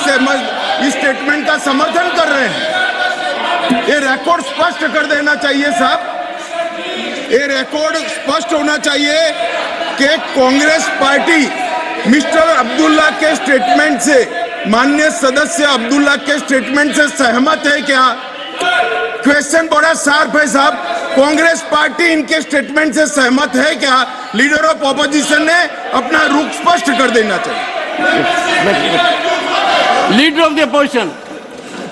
इस स्टेटमेंट का समर्थन कर रहे हैं। ये रिकॉर्ड स्पष्ट कर देना चाहिए साहब, ये रिकॉर्ड स्पष्ट होना चाहिए कि कांग्रेस पार्टी मिस्टर अब्दुल्ला के स्टेटमेंट से, माननीय सदस्य अब्दुल्ला के स्टेटमेंट से सहमत है क्या? क्वेश्चन बड़ा शार्प है साहब, कांग्रेस पार्टी इनके स्टेटमेंट से सहमत है क्या? लीडर ऑफ ऑपोजिशन ने अपना रुख स्पष्ट कर देना चाहिए। Leader of the opposition,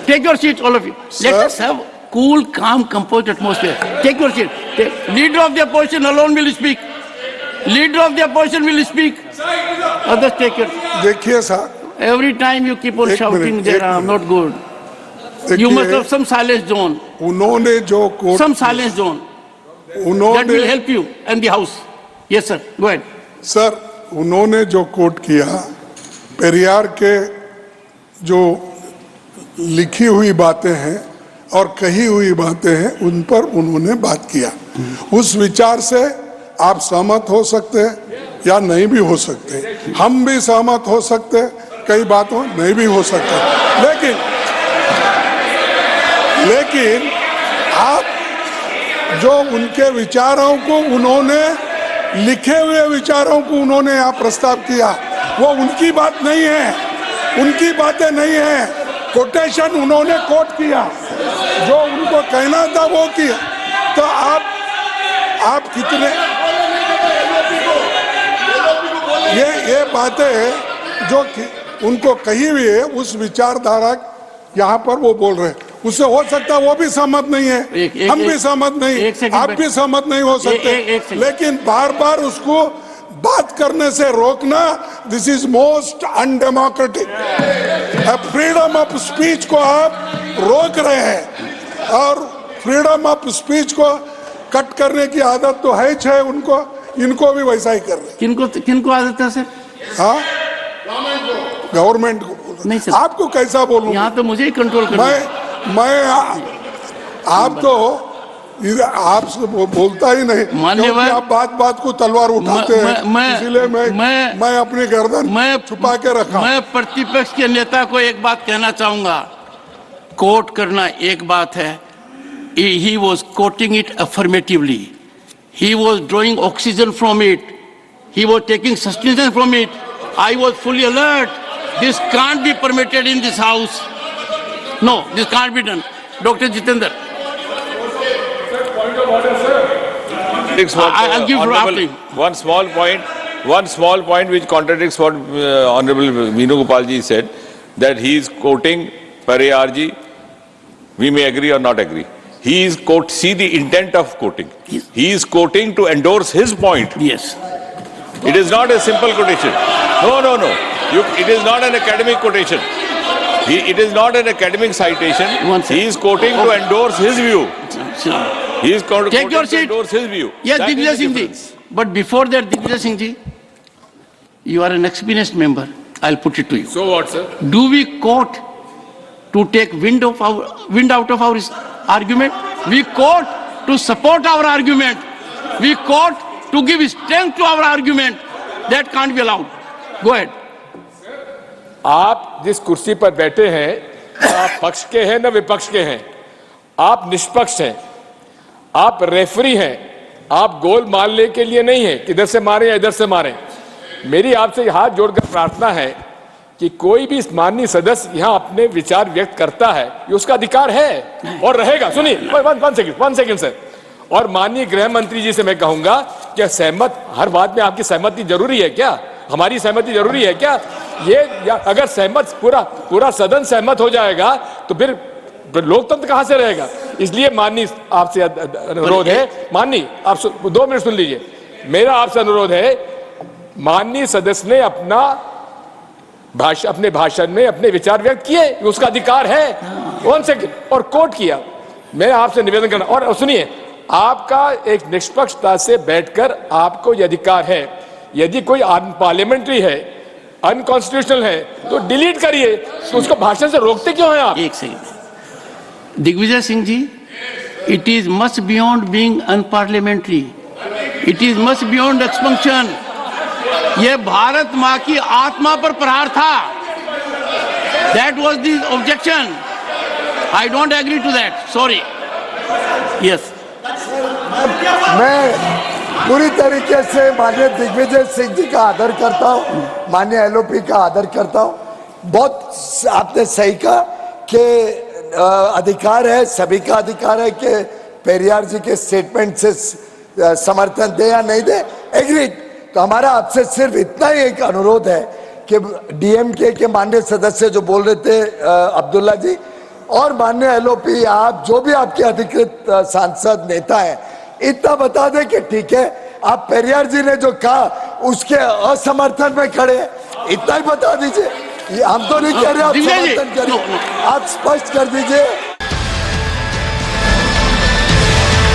take your seat, all of you. Let us have cool, calm, composed atmosphere. Take your seat. Leader of the opposition alone will speak. Leader of the opposition will speak. Others take your. देखिए साहब, Every time you keep on shouting there, I'm not good. You must have some silence zone. उन्होंने जो coat, Some silence zone. That will उन्होंने help you and the house. Yes, sir. Go ahead. Sir, उन्होंने जो coat किया, पेरियार के जो लिखी हुई बातें हैं और कही हुई बातें हैं, उन पर उन्होंने बात किया। उस विचार से आप सहमत हो सकते हैं या नहीं भी हो सकते, हम भी सहमत हो सकते, कई बातों नहीं भी हो सकते, लेकिन आप जो उनके विचारों को, उन्होंने लिखे हुए विचारों को उन्होंने यहाँ प्रस्ताव किया, वो उनकी बात नहीं है, उनकी बातें नहीं है। कोटेशन उन्होंने कोट किया, जो उनको कहना था वो किया। तो आप कितने ये बातें जो उनको कही हुई है, उस विचारधारा यहाँ पर वो बोल रहे हैं, उससे हो सकता है वो भी सहमत नहीं है, हम भी सहमत नहीं, आप भी सहमत नहीं हो सकते, लेकिन बार बार उसको बात करने से रोकना, this is most undemocratic. Freedom of speech को आप रोक रहे हैं और फ्रीडम ऑफ स्पीच को कट करने की आदत तो है ही उनको, इनको भी वैसा ही कर रहे हैं। किनको आदत है सर? हाँ, गवर्नमेंट को नहीं सर, आपको कैसा बोलूं? यहाँ तो मुझे ही कंट्रोल करना। मैं आप तो आपसे बोलता ही नहीं, क्योंकि आप बात को तलवार उठाते हैं, इसलिए मैं अपनी गर्दन छुपा के रखा। मैं प्रतिपक्ष के नेता को एक बात कहना चाहूंगा, कोट करना एक बात है, he was quoting it affirmatively, he was drawing oxygen from it, he was taking sustenance from it. I was fully alert. This can't be permitted in this house. No, this can't be done. Dr. Jitendra. I'll give you after. One small point which contradicts what Honorable Venugopal ji said, that he is quoting Pariyar ji. We may agree or not agree. He is see the intent of quoting. Yes. He is quoting to endorse his point. Yes. It is not a simple quotation. No. It is not an academic quotation. It is not an academic citation. He is quoting to endorse his view. He is quoting Take your to seat. endorse his view. Yes, That Digvijay is the Singh ji. difference. But before that, Digvijay Singh ji, you are an experienced member. I'll put it to you. So what, sir? Do we quote to take wind out of our argument? We quote to support our argument. We quote to give strength to our argument. That can't be allowed. Go ahead. आप जिस कुर्सी पर बैठे हैं, आप पक्ष के हैं न विपक्ष के हैं, आप निष्पक्ष हैं, आप रेफरी हैं, आप गोल मारने के लिए नहीं है कि इधर से मारे या इधर से मारे। मेरी आपसे हाथ जोड़कर प्रार्थना है कि कोई भी माननीय सदस्य यहाँ अपने विचार व्यक्त करता है, ये उसका अधिकार है और रहेगा। सुनिए, वन सेकंड सर। और माननीय गृह मंत्री जी से मैं कहूंगा कि सहमत, हर बात में आपकी सहमति जरूरी है क्या? हमारी सहमति जरूरी है क्या? ये अगर सहमत पूरा सदन सहमत हो जाएगा तो फिर लोकतंत्र कहां से रहेगा? इसलिए माननीय आपसे अनुरोध है, माननीय आप 2 मिनट सुन लीजिए, मेरा आपसे अनुरोध है, माननीय सदस्य ने अपने भाषण में अपने विचार व्यक्त किए, उसका अधिकार है, और कोट किया। मैं आपसे निवेदन करना, और सुनिए, आपका एक निष्पक्षता से बैठकर आपको यह अधिकार है, यदि कोई अनपार्लियामेंट्री है, अनकॉन्स्टिट्यूशनल है, तो डिलीट करिए, तो उसको भाषण से रोकते क्यों हैं आप? एक second. Digvijaya Singh ji, it is much beyond being unparliamentary, it is much beyond expansion. यह भारत मां की आत्मा पर प्रहार था। That was the objection. I don't agree to that. Sorry. Yes. मैं पूरी तरीके से माननीय दिग्विजय सिंह जी का आदर करता हूँ, माननीय एलओपी का आदर करता हूँ। बहुत आपने सही कहा कि अधिकार है, सभी का अधिकार है कि पेरियार जी के स्टेटमेंट से समर्थन दे या नहीं दे, एग्रीड। तो हमारा आपसे सिर्फ इतना ही एक अनुरोध है कि डीएमके के माननीय सदस्य जो बोल रहे थे अब्दुल्ला जी, और माननीय एलओपी, आप जो भी आपके अधिकृत सांसद नेता है, इतना बता दें कि ठीक है, आप पेरियार जी ने जो कहा उसके असमर्थन में खड़े हैं, इतना ही बता दीजिए। हम तो नहीं कह रहे आप समर्थन करिए, आप स्पष्ट कर दीजिए